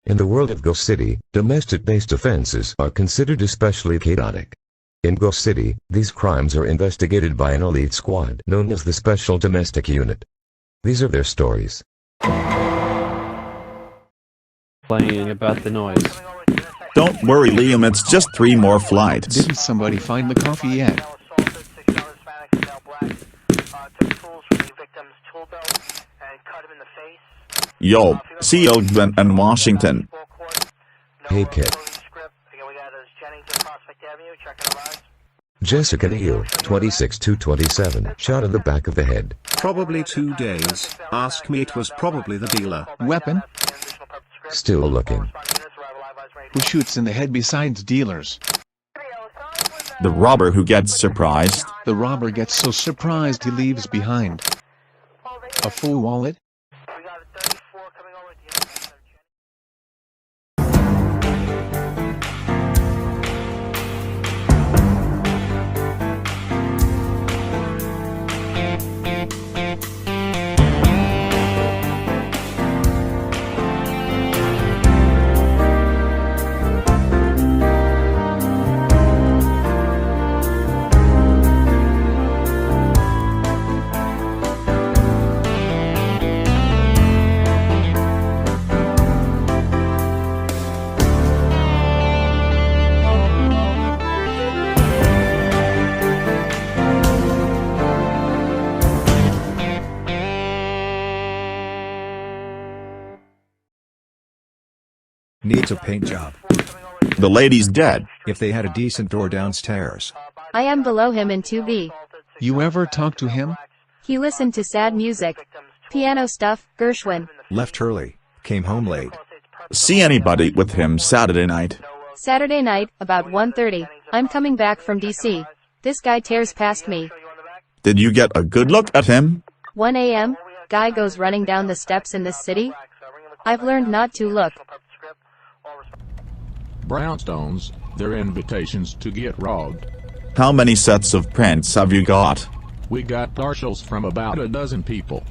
In the world of Ghost City, domestic-based offenses are considered especially chaotic. In Ghost City, these crimes are investigated by an elite squad known as the Special Domestic Unit. These are their stories. Playing about the noise. Don't worry, Liam, it's just 3 more flights. Didn't somebody find the coffee yet? Yo, CO Glenn and Washington. Hey kid. Jessica Neal, 26-27, shot in the back of the head. Probably 2 days. Ask me, it was probably the dealer. Weapon? Still looking. Who shoots in the head besides dealers? The robber who gets surprised. The robber gets so surprised he leaves behind a full wallet? Needs a paint job. The lady's dead. If they had a decent door downstairs. I am below him in 2B. You ever talk to him? He listened to sad music. Piano stuff, Gershwin. Left early. Came home late. See anybody with him Saturday night? Saturday night, about 1:30. I'm coming back from DC. This guy tears past me. Did you get a good look at him? 1 a.m., guy goes running down the steps in this city. I've learned not to look. Brownstones, they're invitations to get robbed. How many sets of prints have you got? We got partials from about a dozen people.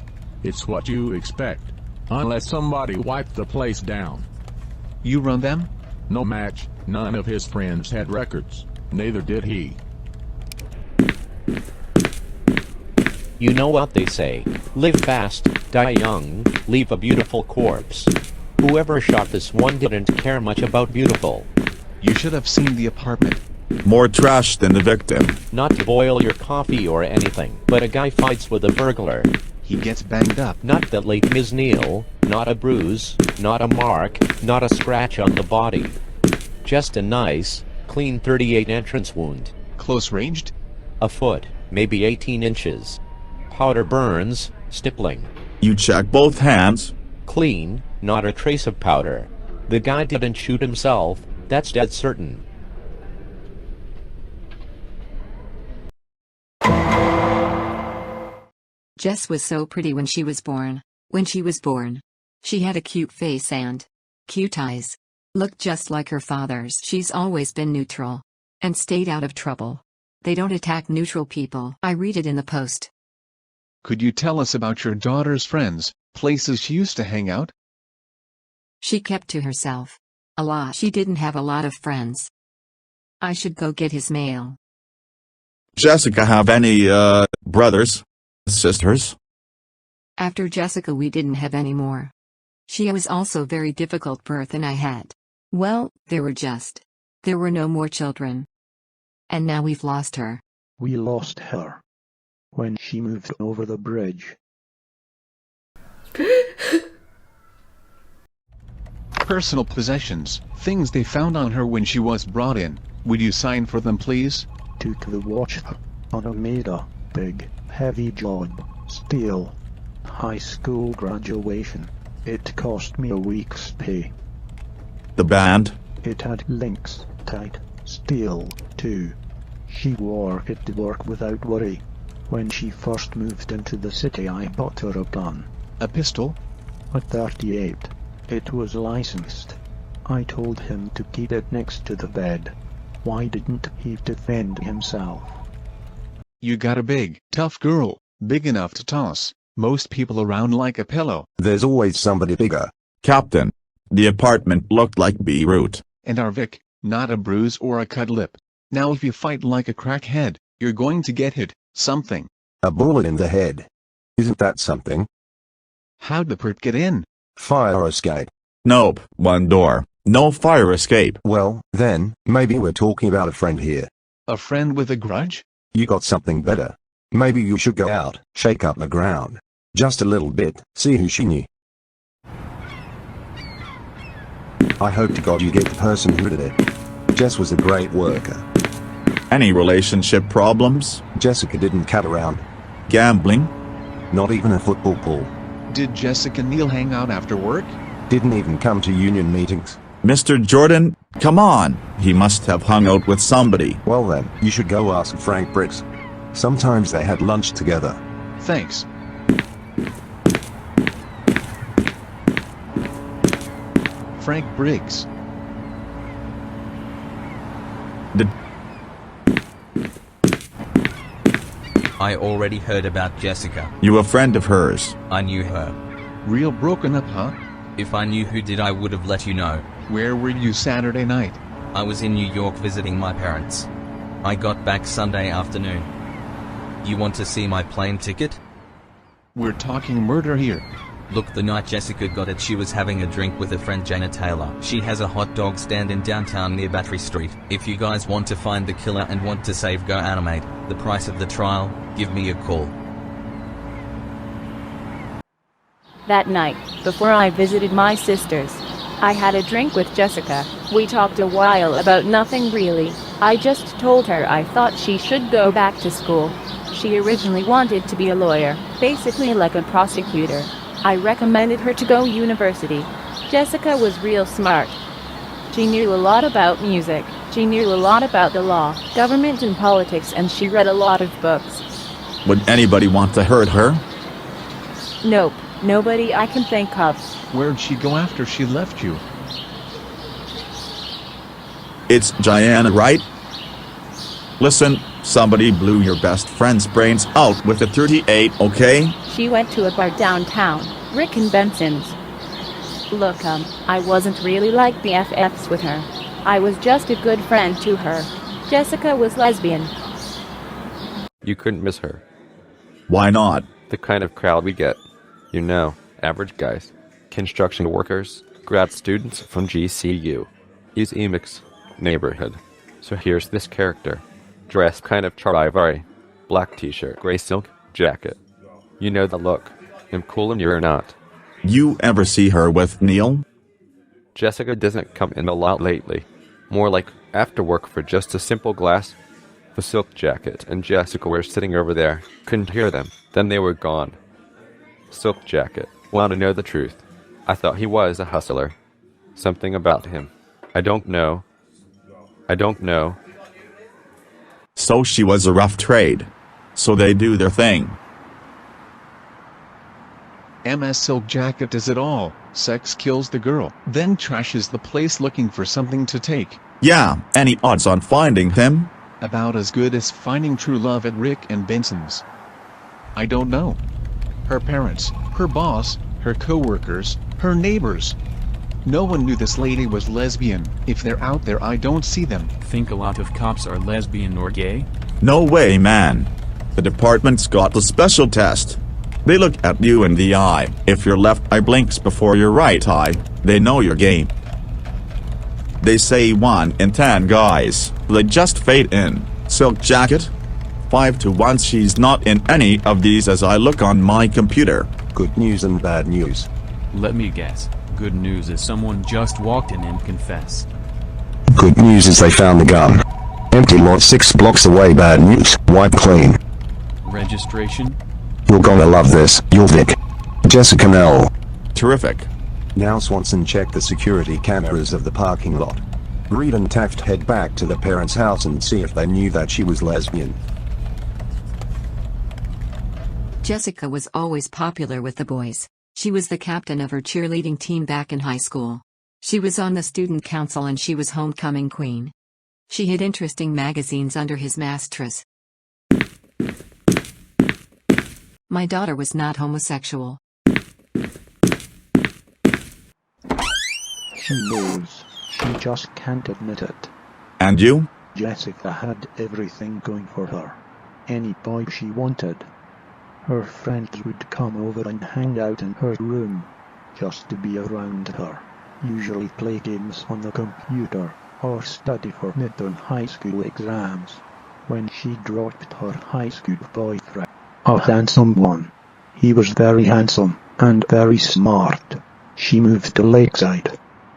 It's what you expect. Unless somebody wiped the place down. You run them? No match, none of his friends had records. Neither did he. You know what they say, live fast, die young, leave a beautiful corpse. Whoever shot this one didn't care much about beautiful. You should have seen the apartment. More trash than the victim. Not to boil your coffee or anything, but a guy fights with a burglar. He gets banged up. Not that late Ms. Neal, not a bruise, not a mark, not a scratch on the body. Just a nice, clean 38 entrance wound. Close ranged? A foot, maybe 18 inches. Powder burns, stippling. You check both hands. Clean, not a trace of powder. The guy didn't shoot himself, that's dead certain. Jess was so pretty when she was born. When she was born, she had a cute face and cute eyes. Looked just like her father's. She's always been neutral and stayed out of trouble. They don't attack neutral people. I read it in the Post. Could you tell us about your daughter's friends, places she used to hang out? She kept to herself. A lot. She didn't have a lot of friends. I should go get his mail. Jessica have any, brothers? Sisters? After Jessica we didn't have any more. She was also very difficult birth and I had. Well, there were no more children. And now we've lost her. We lost her when she moved over the bridge. Personal possessions, things they found on her when she was brought in. Would you sign for them, please? Took the watch on a made-a big, heavy job. Steal. High school graduation. It cost me a week's pay. The band? It had links, tight, steel, too. She wore it to work without worry. When she first moved into the city I bought her a gun. A pistol? A 38. It was licensed. I told him to keep it next to the bed. Why didn't he defend himself? You got a big, tough girl, big enough to toss most people around like a pillow. There's always somebody bigger. Captain, The apartment looked like Beirut. And our Vic, not a bruise or a cut lip. Now if you fight like a crackhead, you're going to get hit, something. A bullet in the head. Isn't that something? How'd the prick get in? Fire escape. Nope, one door. No fire escape. Well, then, maybe we're talking about a friend here. A friend with a grudge? You got something better. Maybe you should go out, shake up the ground. Just a little bit, see who she knew. I hope to God you get the person who did it. Jess was a great worker. Any relationship problems? Jessica didn't cut around. Gambling? Not even a football pool. Did Jessica Neal hang out after work? Didn't even come to union meetings. Mr. Jordan, come on. He must have hung out with somebody. Well then, you should go ask Frank Briggs. Sometimes they had lunch together. Thanks. Frank Briggs. I already heard about Jessica. You a friend of hers? I knew her. Real broken up, huh? If I knew who did, I would have let you know. Where were you Saturday night? I was in New York visiting my parents. I got back Sunday afternoon. You want to see my plane ticket? We're talking murder here. Look, the night Jessica got it, she was having a drink with her friend Janet Taylor. She has a hot dog stand in downtown near Battery Street. If you guys want to find the killer and want to save Go Animate, the price of the trial, give me a call. That night, before I visited my sisters, I had a drink with Jessica. We talked a while about nothing really. I just told her I thought she should go back to school. She originally wanted to be a lawyer, basically like a prosecutor. I recommended her to go university. Jessica was real smart. She knew a lot about music, she knew a lot about the law, government and politics, and she read a lot of books. Would anybody want to hurt her? Nope, nobody I can think of. Where'd she go after she left you? It's Diana, right? Listen, somebody blew your best friend's brains out with a 38, okay? She went to a bar downtown, Rick and Benson's. Look, I wasn't really like BFFs with her. I was just a good friend to her. Jessica was lesbian. You couldn't miss her. Why not? The kind of crowd we get. You know, average guys. Construction workers, grad students from GCU. East Emix neighborhood. So here's this character. Dressed kind of Charivari. Black t-shirt, gray silk jacket. You know the look. I'm cool and you're not. You ever see her with Neil? Jessica doesn't come in a lot lately. More like after work for just a simple glass. The silk jacket and Jessica were sitting over there. Couldn't hear them. Then they were gone. Silk jacket. Want to know the truth? I thought he was a hustler. Something about him. I don't know. So she was a rough trade. So they do their thing. MS Silk Jacket does it all. Sex kills the girl, then trashes the place looking for something to take. Yeah, any odds on finding him? About as good as finding true love at Rick and Benson's. I don't know. Her parents, her boss, her co-workers, her neighbors. No one knew this lady was lesbian. If they're out there, I don't see them. Think a lot of cops are lesbian or gay? No way, man. The department's got a special test. They look at you in the eye. If your left eye blinks before your right eye, they know your game. They say 1 in 10 guys, they just fade in. Silk jacket? 5 to 1 she's not in any of these as I look on my computer. Good news and bad news. Let me guess. Good news is someone just walked in and confessed. Good news is they found the gun. Empty lot 6 blocks away. Bad news. Wipe clean. Registration? You're gonna love this. You'll Vic. Jessica Nell. Terrific. Now Swanson check the security cameras of the parking lot. Reed and Taft head back to the parents' house and see if they knew that she was lesbian. Jessica was always popular with the boys. She was the captain of her cheerleading team back in high school. She was on the student council and she was homecoming queen. She hid interesting magazines under his mattress. My daughter was not homosexual. She knows. She just can't admit it. And you? Jessica had everything going for her. Any boy she wanted. Her friends would come over and hang out in her room, just to be around her. Usually play games on the computer, or study for midterm high school exams. When she dropped her high school boyfriend, a handsome one. He was very handsome, and very smart. She moved to Lakeside.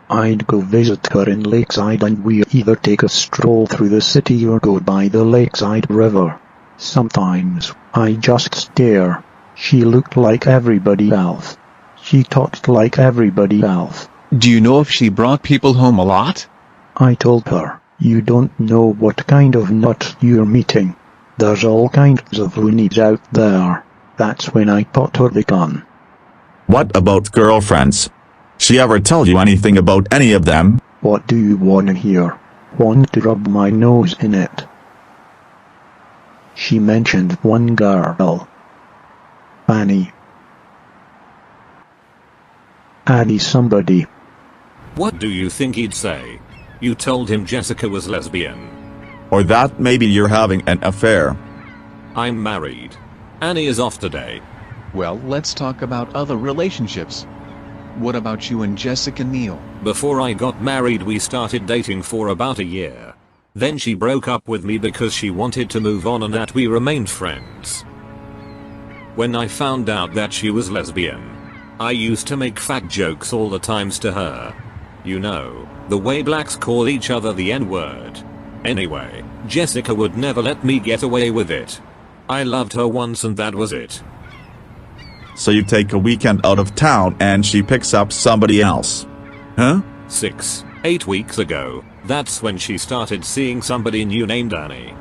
I'd go visit her in Lakeside and we'd either take a stroll through the city or go by the Lakeside River. Sometimes, I just stare. She looked like everybody else. She talked like everybody else. Do you know if she brought people home a lot? I told her, you don't know what kind of nut you're meeting. There's all kinds of loonies out there. That's when I bought her the gun. What about girlfriends? She ever tell you anything about any of them? What do you want to hear? Want to rub my nose in it? She mentioned one girl. Fanny. Addie somebody. What do you think he'd say? You told him Jessica was lesbian. Or that maybe you're having an affair. I'm married. Annie is off today. Well, let's talk about other relationships. What about you and Jessica Neal? Before I got married we started dating for about a year. Then she broke up with me because she wanted to move on and that we remained friends. When I found out that she was lesbian, I used to make fat jokes all the times to her. You know, the way blacks call each other the N-word. Anyway, Jessica would never let me get away with it. I loved her once and that was it. So you take a weekend out of town and she picks up somebody else. Huh? 6-8 weeks ago, that's when she started seeing somebody new named Annie.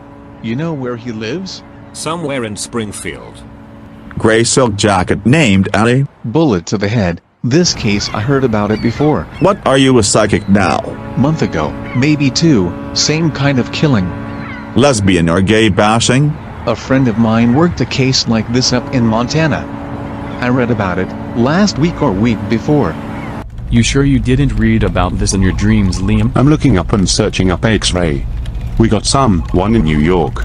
You know where he lives? Somewhere in Springfield. Gray silk jacket named Annie? Bullet to the head. This case I heard about it before. What, are you a psychic now? Month ago, maybe 2, same kind of killing. Lesbian or gay bashing? A friend of mine worked a case like this up in Montana. I read about it last week or week before. You sure you didn't read about this in your dreams, Liam? I'm looking up and searching up X-ray. We got one in New York,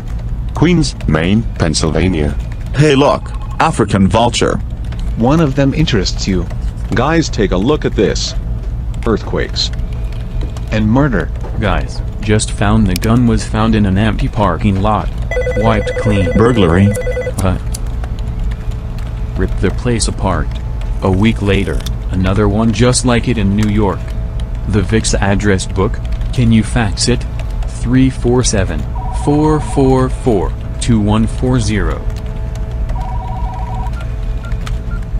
Queens, Maine, Pennsylvania. Hey look, African vulture. One of them interests you. Guys, take a look at this. Earthquakes. And murder. Guys, just found the gun was found in an empty parking lot. Wiped clean. Burglary. Ripped the place apart. A week later, another one just like it in New York. The Vic's address book, can you fax it? 347-444-2140.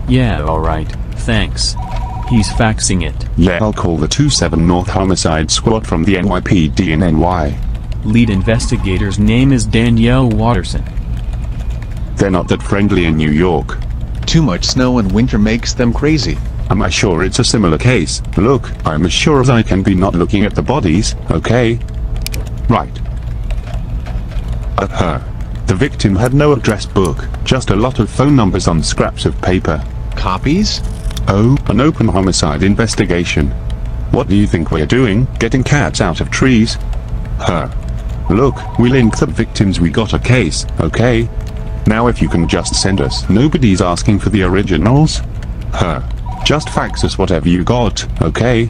Yeah, alright, thanks. He's faxing it. Yeah, I'll call the 27 North Homicide Squad from the NYPD in NY. Lead investigator's name is Danielle Watterson. They're not that friendly in New York. Too much snow in winter makes them crazy. Am I sure it's a similar case? Look, I'm as sure as I can be not looking at the bodies, okay? Right. The victim had no address book, just a lot of phone numbers on scraps of paper. Copies? Oh, an open homicide investigation. What do you think we're doing, getting cats out of trees? Look, we linked the victims, we got a case, okay? Now if you can just send us, nobody's asking for the originals. Just fax us whatever you got, okay?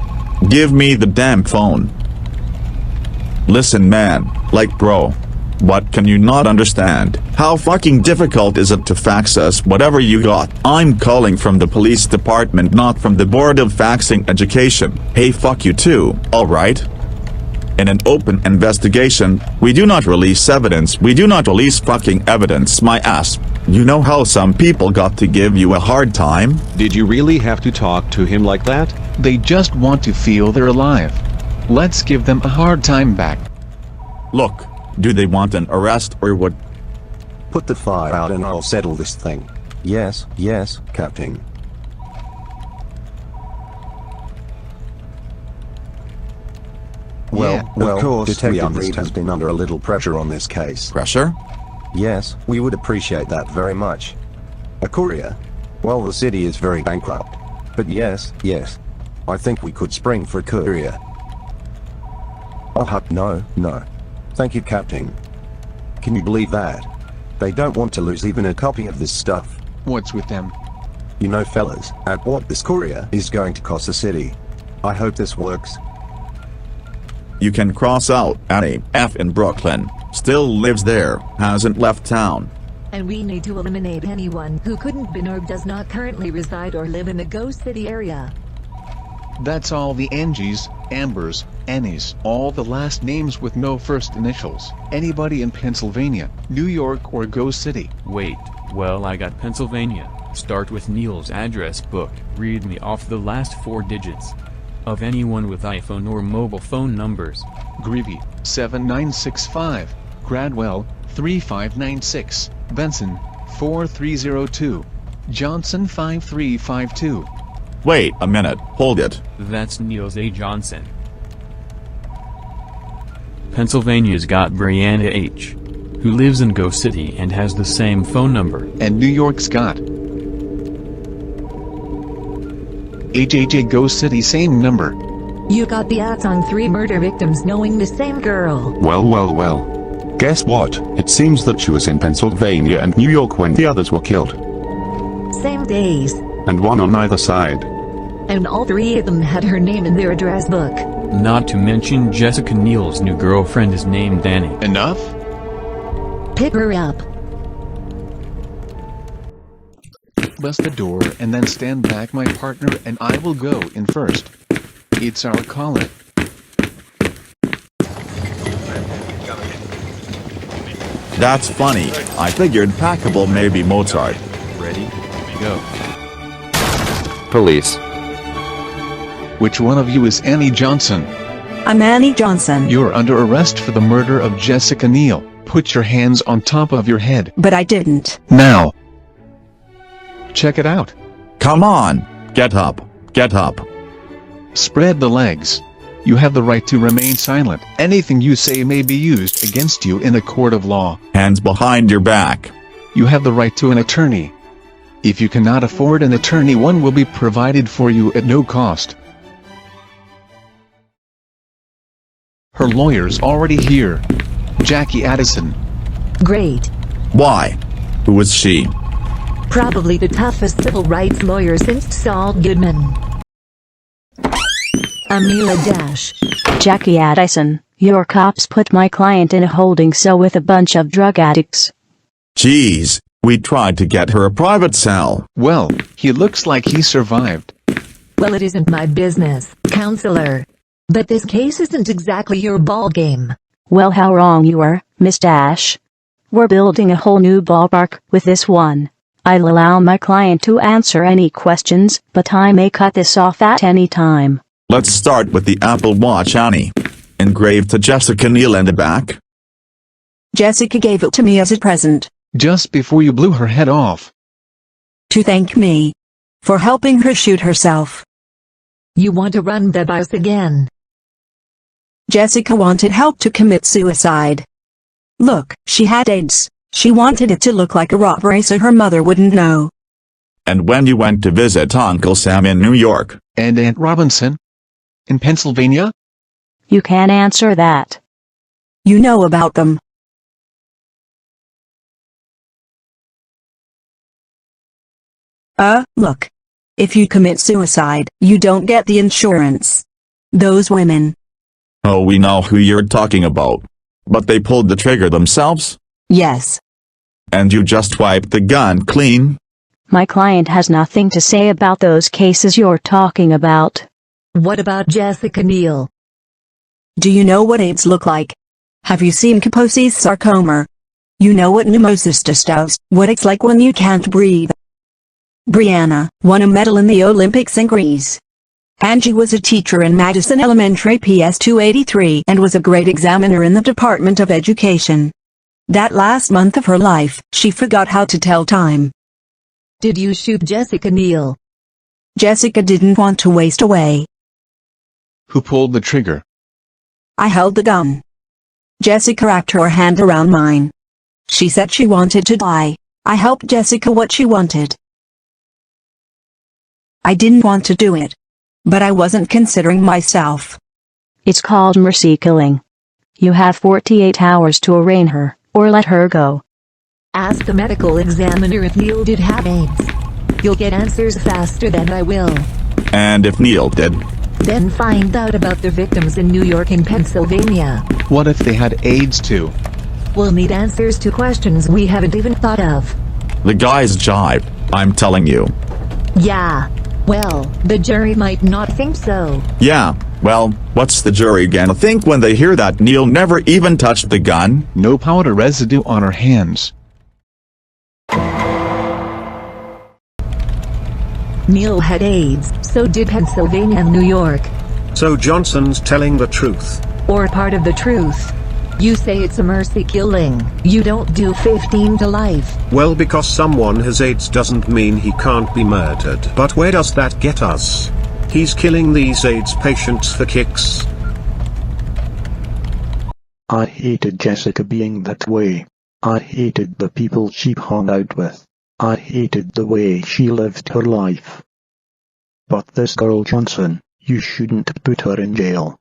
Give me the damn phone. Listen man, like bro. What can you not understand? How fucking difficult is it to fax us whatever you got? I'm calling from the police department, not from the Board of Faxing Education. Hey fuck you too, alright? In an open investigation, we do not release evidence, we do not release fucking evidence, my ass. You know how some people got to give you a hard time? Did you really have to talk to him like that? They just want to feel they're alive. Let's give them a hard time back. Look, do they want an arrest or what? Put the fire out and I'll settle this thing. Yes, yes, Captain. Well, of course, Detective Reed has been under a little pressure on this case. Pressure? Yes, we would appreciate that very much. A courier? Well, the city is very bankrupt. But yes, I think we could spring for courier. Oh, no, no. Thank you, Captain. Can you believe that? They don't want to lose even a copy of this stuff. What's with them? You know, fellas, at what this courier is going to cost the city. I hope this works. You can cross out Annie F in Brooklyn. Still lives there, hasn't left town. And we need to eliminate anyone who couldn't be or does not currently reside or live in the Ghost City area. That's all the Angies, Ambers, Annies, all the last names with no first initials. Anybody in Pennsylvania, New York or Ghost City. Wait, well I got Pennsylvania. Start with Neil's address book. Read me off the last 4 digits. Of anyone with iPhone or mobile phone numbers. Greevy, 7965. Gradwell, 3596. Benson, 4302. Johnson, 5352. Wait a minute, hold it. That's Niels A. Johnson. Pennsylvania's got Brianna H., who lives in Ghost City and has the same phone number. And New York's got HHA Ghost City, same number. You got the odds on 3 murder victims knowing the same girl. Well. Guess what? It seems that she was in Pennsylvania and New York when the others were killed. Same days. And one on either side. And all 3 of them had her name in their address book. Not to mention Jessica Neal's new girlfriend is named Danny. Enough? Pick her up. Bust the door and then stand back, my partner, and I will go in first. It's our caller. That's funny. I figured packable may be Mozart. Ready? Go. Police. Which one of you is Annie Johnson? I'm Annie Johnson. You're under arrest for the murder of Jessica Neal. Put your hands on top of your head. But I didn't. Now. Check it out. Come on. Get up. Get up. Spread the legs. You have the right to remain silent. Anything you say may be used against you in a court of law. Hands behind your back. You have the right to an attorney. If you cannot afford an attorney, one will be provided for you at no cost. Her lawyer's already here. Jackie Addison. Great. Why? Who is she? Probably the toughest civil rights lawyer since Saul Goodman. Amila Dash. Jackie Addison, your cops put my client in a holding cell with a bunch of drug addicts. Jeez, we tried to get her a private cell. Well, he looks like he survived. Well, it isn't my business, counselor. But this case isn't exactly your ballgame. Well, how wrong you are, Miss Dash. We're building a whole new ballpark with this one. I'll allow my client to answer any questions, but I may cut this off at any time. Let's start with the Apple Watch Annie. Engraved to Jessica Neal in the back. Jessica gave it to me as a present. Just before you blew her head off. To thank me. For helping her shoot herself. You want to run the bus again? Jessica wanted help to commit suicide. Look, she had AIDS. She wanted it to look like a robbery so her mother wouldn't know. And when you went to visit Uncle Sam in New York. And Aunt Robinson? In Pennsylvania? You can't answer that. You know about them. Look. If you commit suicide, you don't get the insurance. Those women. Oh, we know who you're talking about. But they pulled the trigger themselves? Yes. And you just wiped the gun clean? My client has nothing to say about those cases you're talking about. What about Jessica Neal? Do you know what AIDS look like? Have you seen Kaposi's sarcoma? You know what pneumocystis does, what it's like when you can't breathe. Brianna won a medal in the Olympics in Greece. Angie was a teacher in Madison Elementary PS 283 and was a great examiner in the Department of Education. That last month of her life, she forgot how to tell time. Did you shoot Jessica Neal? Jessica didn't want to waste away. Who pulled the trigger? I held the gun. Jessica wrapped her hand around mine. She said she wanted to die. I helped Jessica what she wanted. I didn't want to do it. but I wasn't considering myself. It's called mercy killing. You have 48 hours to arraign her, or let her go. Ask the medical examiner if Neil did have AIDS. You'll get answers faster than I will. And if Neil did? Then find out about the victims in New York and Pennsylvania. What if they had AIDS too? We'll need answers to questions we haven't even thought of. The guy's jibed, I'm telling you. Yeah. Well, the jury might not think so. Yeah, well, what's the jury gonna think when they hear that Neil never even touched the gun? No powder residue on her hands. Neil had AIDS, so did Pennsylvania and New York. So Johnson's telling the truth. Or part of the truth. You say it's a mercy killing. You don't do 15 to life. Well, because someone has AIDS doesn't mean he can't be murdered. But where does that get us? He's killing these AIDS patients for kicks. I hated Jessica being that way. I hated the people she hung out with. I hated the way she lived her life. But this girl Johnson, you shouldn't put her in jail.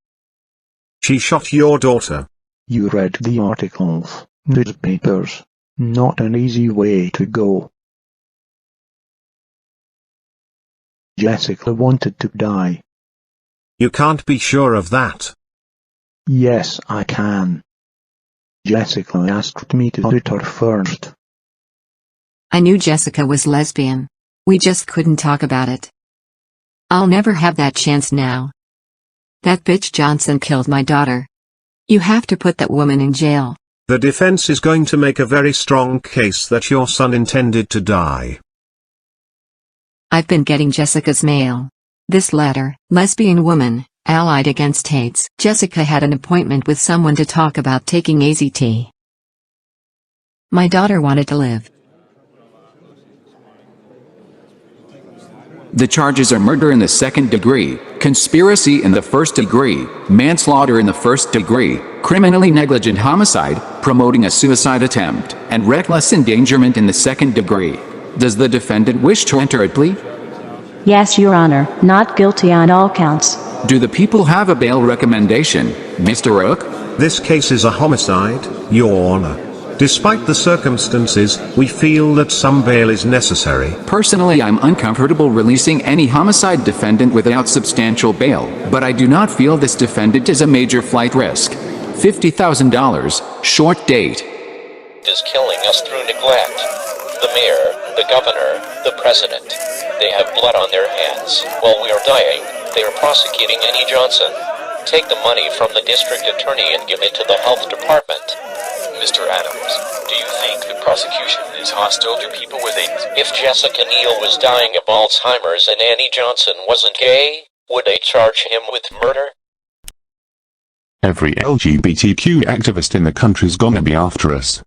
She shot your daughter. You read the articles, newspapers. Not an easy way to go. Jessica wanted to die. You can't be sure of that. Yes, I can. Jessica asked me to shoot her first. I knew Jessica was lesbian. We just couldn't talk about it. I'll never have that chance now. That bitch Johnson killed my daughter. You have to put that woman in jail. The defense is going to make a very strong case that your son intended to die. I've been getting Jessica's mail. This letter, lesbian woman, allied against AIDS. Jessica had an appointment with someone to talk about taking AZT. My daughter wanted to live. The charges are murder in the second degree, conspiracy in the first degree, manslaughter in the first degree, criminally negligent homicide, promoting a suicide attempt, and reckless endangerment in the second degree. Does the defendant wish to enter a plea? Yes, Your Honor, not guilty on all counts. Do the people have a bail recommendation, Mr. Rook? This case is a homicide, Your Honor. Despite the circumstances, we feel that some bail is necessary. Personally, I'm uncomfortable releasing any homicide defendant without substantial bail, but I do not feel this defendant is a major flight risk. $50,000, short date. Is killing us through neglect. The mayor, the governor, the president. They have blood on their hands. While we are dying, they are prosecuting Annie Johnson. Take the money from the district attorney and give it to the health department. Mr. Adams, do you think the prosecution is hostile to people with AIDS? If Jessica Neal was dying of Alzheimer's and Annie Johnson wasn't gay, would they charge him with murder? Every LGBTQ activist in the country's gonna be after us.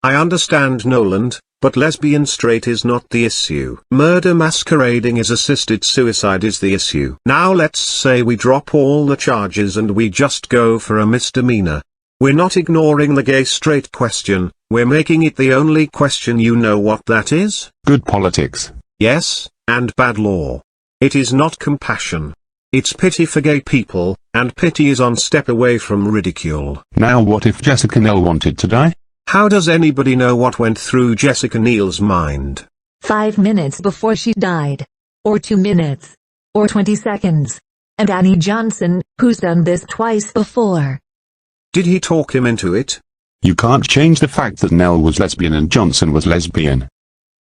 I understand, Noland, but lesbian straight is not the issue. Murder masquerading as assisted suicide is the issue. Now let's say we drop all the charges and we just go for a misdemeanor. We're not ignoring the gay-straight question, we're making it the only question. You know what that is? Good politics. Yes, and bad law. It is not compassion. It's pity for gay people, and pity is one step away from ridicule. Now what if Jessica Neal wanted to die? How does anybody know what went through Jessica Neal's mind? 5 minutes before she died. Or 2 minutes. Or 20 seconds. And Annie Johnson, who's done this twice before. Did he talk him into it? You can't change the fact that Nell was lesbian and Johnson was lesbian.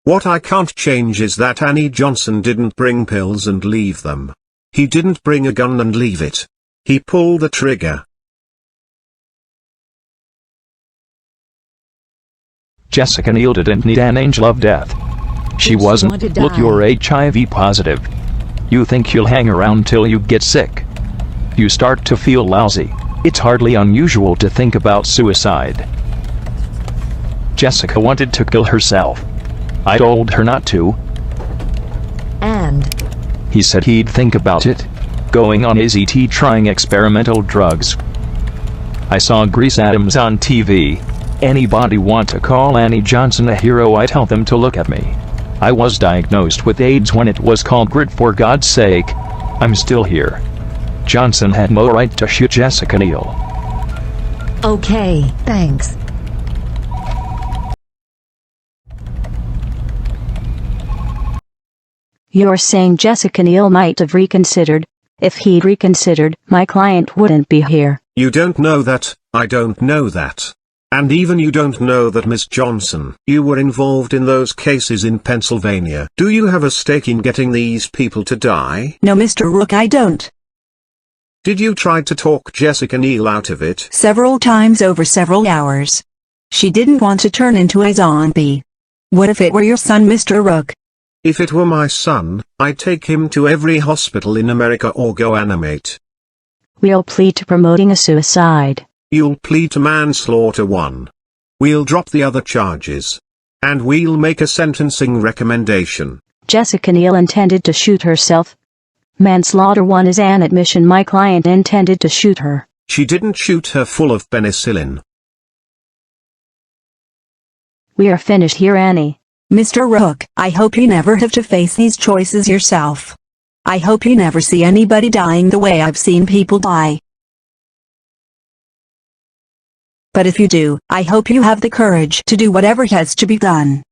What I can't change is that Annie Johnson didn't bring pills and leave them. He didn't bring a gun and leave it. He pulled the trigger. Jessica Neal didn't need an angel of death. She wasn't. Look, you're HIV positive. You think you'll hang around till you get sick. You start to feel lousy. It's hardly unusual to think about suicide. Jessica wanted to kill herself. I told her not to. And? He said he'd think about it. Going on AZT, trying experimental drugs. I saw Grace Adams on TV. Anybody want to call Annie Johnson a hero? I tell them to look at me. I was diagnosed with AIDS when it was called GRIT, for God's sake. I'm still here. Johnson had no right to shoot Jessica Neal. Okay, thanks. You're saying Jessica Neal might have reconsidered? If he'd reconsidered, my client wouldn't be here. You don't know that, I don't know that. And even you don't know that Miss Johnson, you were involved in those cases in Pennsylvania. Do you have a stake in getting these people to die? No, Mr. Rook, I don't. Did you try to talk Jessica Neal out of it? Several times over several hours. She didn't want to turn into a zombie. What if it were your son, Mr. Rook? If it were my son, I'd take him to every hospital in America or go animate. We'll plead to promoting a suicide. You'll plead to manslaughter 1. We'll drop the other charges. And we'll make a sentencing recommendation. Jessica Neal intended to shoot herself. Manslaughter 1 is an admission my client intended to shoot her. She didn't shoot her full of penicillin. We are finished here, Annie. Mr. Rook, I hope you never have to face these choices yourself. I hope you never see anybody dying the way I've seen people die. But if you do, I hope you have the courage to do whatever has to be done.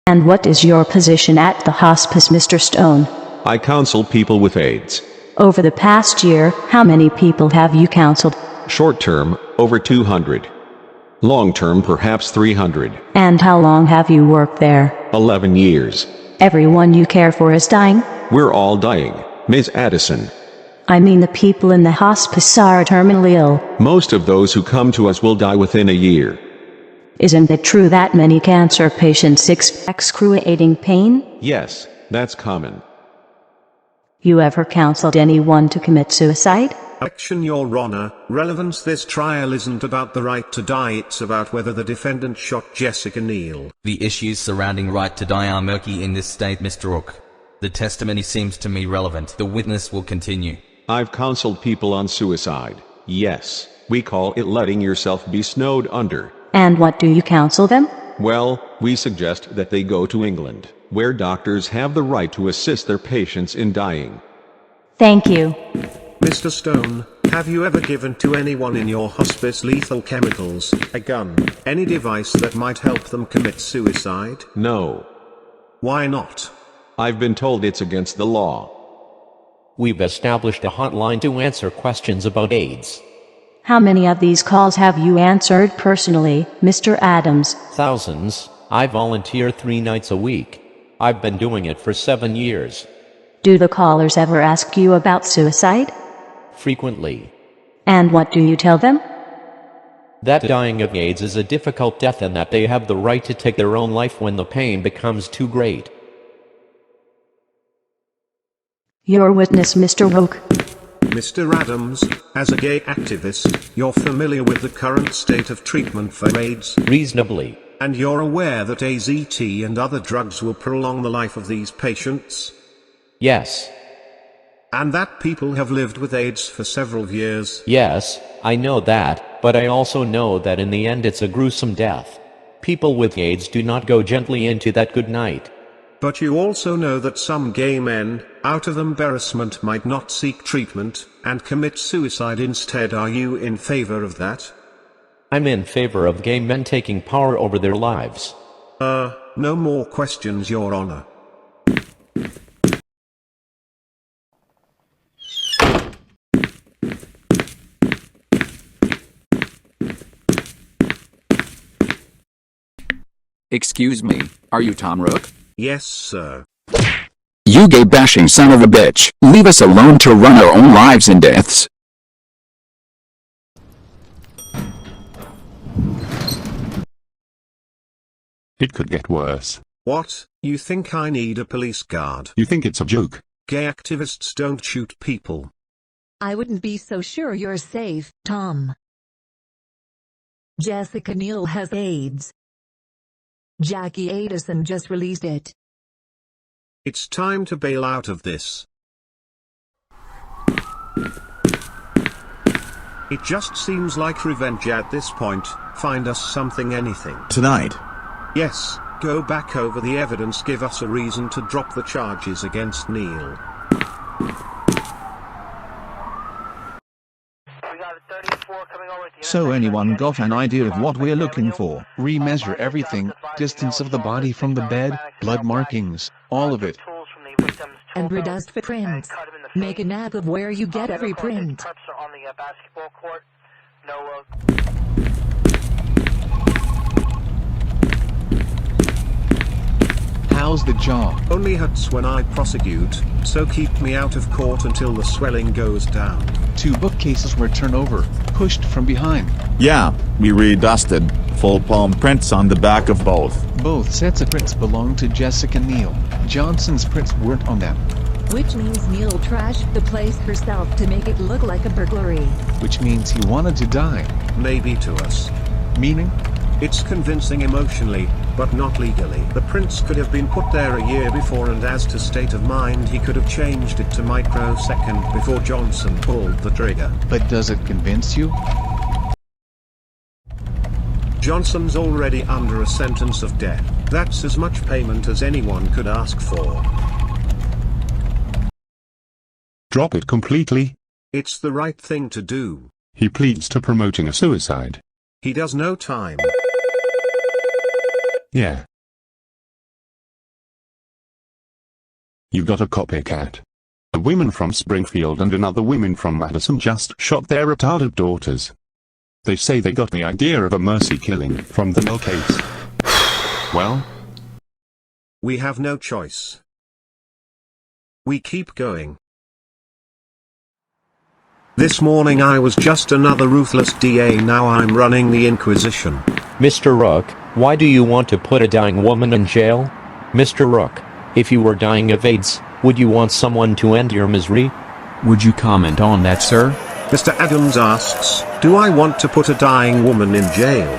And what is your position at the hospice, Mr. Stone? I counsel people with AIDS. Over the past year, how many people have you counseled? Short term, over 200. Long term, perhaps 300. And how long have you worked there? 11 years. Everyone you care for is dying? We're all dying, Ms. Addison. I mean, the people in the hospice are terminally ill. Most of those who come to us will die within a year. Isn't it true that many cancer patients experience excruciating pain? Yes, that's common. You ever counseled anyone to commit suicide? Action, Your Honor. Relevance: this trial isn't about the right to die, it's about whether the defendant shot Jessica Neal. The issues surrounding right to die are murky in this state, Mr. Rook. The testimony seems to me relevant. The witness will continue. I've counseled people on suicide. Yes, we call it letting yourself be snowed under. And what do you counsel them? Well, we suggest that they go to England, where doctors have the right to assist their patients in dying. Thank you. Mr. Stone, have you ever given to anyone in your hospice lethal chemicals, a gun, any device that might help them commit suicide? No. Why not? I've been told it's against the law. We've established a hotline to answer questions about AIDS. How many of these calls have you answered personally, Mr. Adams? Thousands. I volunteer 3 nights a week. I've been doing it for 7 years. Do the callers ever ask you about suicide? Frequently. And what do you tell them? That dying of AIDS is a difficult death and that they have the right to take their own life when the pain becomes too great. Your witness, Mr. Rook. Mr. Adams, as a gay activist, you're familiar with the current state of treatment for AIDS? Reasonably. And you're aware that AZT and other drugs will prolong the life of these patients? Yes. And that people have lived with AIDS for several years? Yes, I know that, but I also know that in the end it's a gruesome death. People with AIDS do not go gently into that good night. But you also know that some gay men, out of embarrassment, might not seek treatment, and commit suicide instead. Are you in favor of that? I'm in favor of gay men taking power over their lives. No more questions, Your Honor. Excuse me, are you Tom Rook? Yes, sir. You gay-bashing son of a bitch. Leave us alone to run our own lives and deaths. It could get worse. What? You think I need a police guard? You think it's a joke? Gay activists don't shoot people. I wouldn't be so sure you're safe, Tom. Jessica Neal has AIDS. Jackie Addison just released it. It's time to bail out of this. It just seems like revenge at this point. Find us something, anything. Tonight. Yes, go back over the evidence, give us a reason to drop the charges against Neil. So anyone got an idea of what we're looking for? Remeasure everything, distance of the body from the bed, blood markings, all of it. And reduce for prints. Make a map of where you get every print. How's the jaw? Only hurts when I prosecute, so keep me out of court until the swelling goes down. 2 bookcases were turned over, pushed from behind. Yeah, we redusted. Full palm prints on the back of both. Both sets of prints belong to Jessica Neal. Johnson's prints weren't on them. Which means Neil trashed the place herself to make it look like a burglary. Which means he wanted to die. Maybe to us. Meaning? It's convincing emotionally, but not legally. The prints could have been put there a year before, and as to state of mind, he could have changed it to microsecond before Johnson pulled the trigger. But does it convince you? Johnson's already under a sentence of death. That's as much payment as anyone could ask for. Drop it completely. It's the right thing to do. He pleads to promoting a suicide. He does no time. Yeah. You got a copycat. A woman from Springfield and another woman from Madison just shot their retarded daughters. They say they got the idea of a mercy killing from the Mill case. Well? We have no choice. We keep going. This morning I was just another ruthless DA, now I'm running the Inquisition. Mr. Rook, why do you want to put a dying woman in jail? Mr. Rook, if you were dying of AIDS, would you want someone to end your misery? Would you comment on that, sir? Mr. Adams asks, do I want to put a dying woman in jail?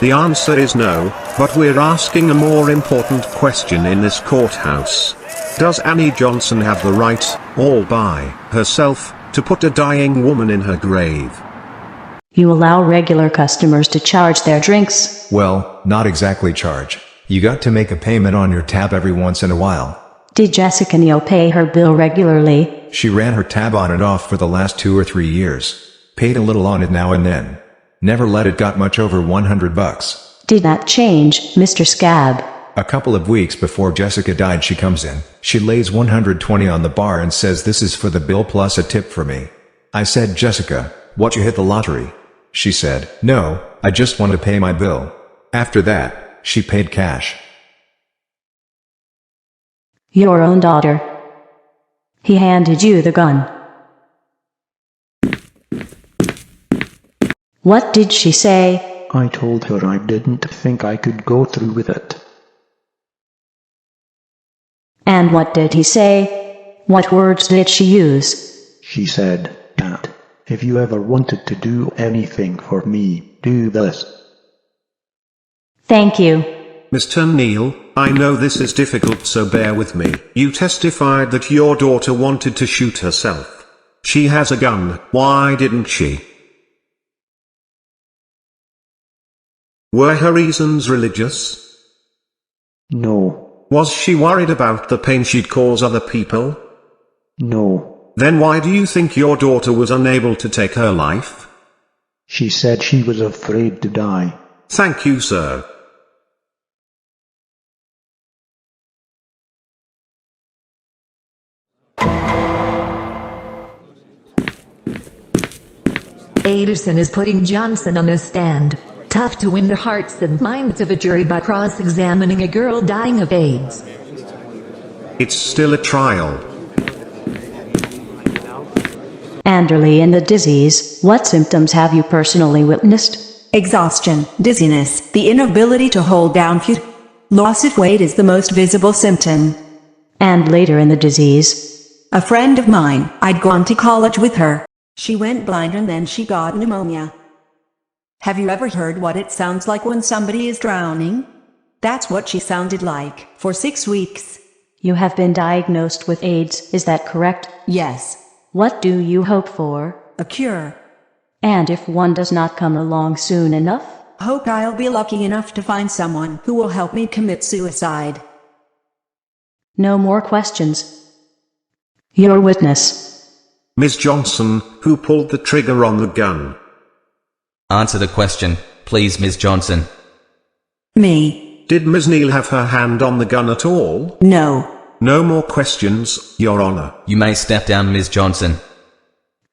The answer is no, but we're asking a more important question in this courthouse. Does Annie Johnson have the right, all by herself, to put a dying woman in her grave? You allow regular customers to charge their drinks. Well, not exactly charge. You got to make a payment on your tab every once in a while. Did Jessica Neal pay her bill regularly? She ran her tab on and off for the last 2 or 3 years. Paid a little on it now and then. Never let it got much over $100. Did that change, Mr. Scab? A couple of weeks before Jessica died, she comes in. She lays $120 on the bar and says this is for the bill plus a tip for me. I said, Jessica, what, you hit the lottery? She said, no, I just want to pay my bill. After that, she paid cash. Your own daughter. He handed you the gun. What did she say? I told her I didn't think I could go through with it. And what did he say? What words did she use? She said, Dad, if you ever wanted to do anything for me, do this. Thank you. Mr. Neal, I know this is difficult, so bear with me. You testified that your daughter wanted to shoot herself. She has a gun, why didn't she? Were her reasons religious? No. Was she worried about the pain she'd cause other people? No. Then why do you think your daughter was unable to take her life? She said she was afraid to die. Thank you, sir. Anderson is putting Johnson on the stand. Tough to win the hearts and minds of a jury by cross-examining a girl dying of AIDS. It's still a trial. Anderly and the disease, what symptoms have you personally witnessed? Exhaustion, dizziness, the inability to hold down food. Loss of weight is the most visible symptom. And later in the disease? A friend of mine, I'd gone to college with her. She went blind and then she got pneumonia. Have you ever heard what it sounds like when somebody is drowning? That's what she sounded like, for 6 weeks. You have been diagnosed with AIDS, is that correct? Yes. What do you hope for? A cure. And if one does not come along soon enough? Hope I'll be lucky enough to find someone who will help me commit suicide. No more questions. Your witness. Ms. Johnson, who pulled the trigger on the gun? Answer the question, please, Ms. Johnson. Me. Did Ms. Neal have her hand on the gun at all? No. No more questions, Your Honor. You may step down, Ms. Johnson.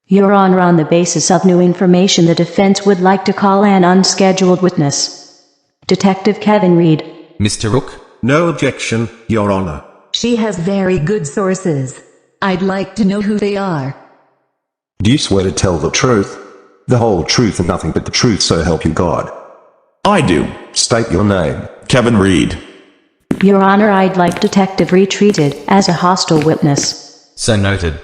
Your Honor, on the basis of new information, the defense would like to call an unscheduled witness. Detective Kevin Reed. Mr. Rook? No objection, Your Honor. She has very good sources. I'd like to know who they are. Do you swear to tell the truth? The whole truth and nothing but the truth, so help you God? I do. State your name. Kevin Reed. Your Honor, I'd like Detective Reed treated as a hostile witness. So noted.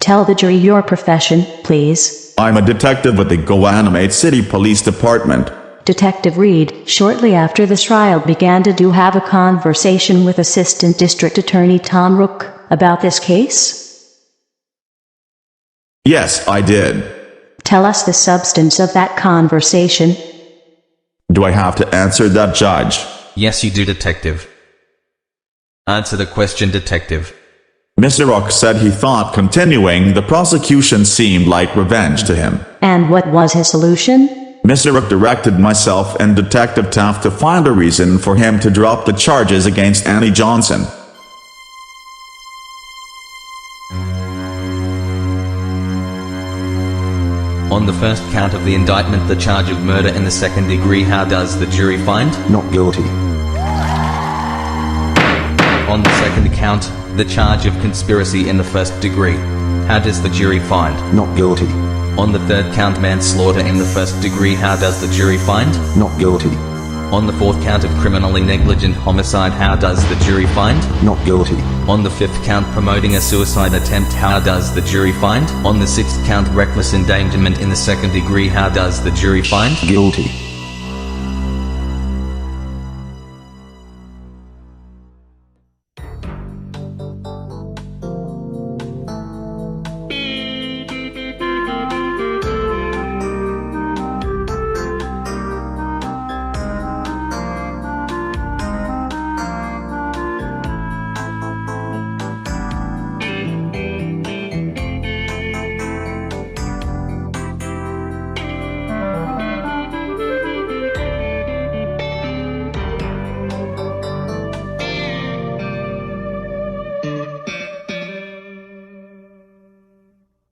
Tell the jury your profession, please. I'm a detective with the Goanimate City Police Department. Detective Reed, shortly after the trial began, did you have a conversation with Assistant District Attorney Tom Rook about this case? Yes, I did. Tell us the substance of that conversation. Do I have to answer that, Judge? Yes, you do, Detective. Answer the question, Detective. Mr. Rook said he thought continuing the prosecution seemed like revenge to him. And what was his solution? Mr. Rook directed myself and Detective Taft to find a reason for him to drop the charges against Annie Johnson. On the first count of the indictment, the charge of murder in the second degree, how does the jury find? Not guilty. On the second count, the charge of conspiracy in the first degree, how does the jury find? Not guilty. On the third count, manslaughter in the first degree, how does the jury find? Not guilty. On the fourth count of criminally negligent homicide, how does the jury find? Not guilty. On the fifth count, promoting a suicide attempt, how does the jury find? On the sixth count, reckless endangerment in the second degree, how does the jury find? Guilty.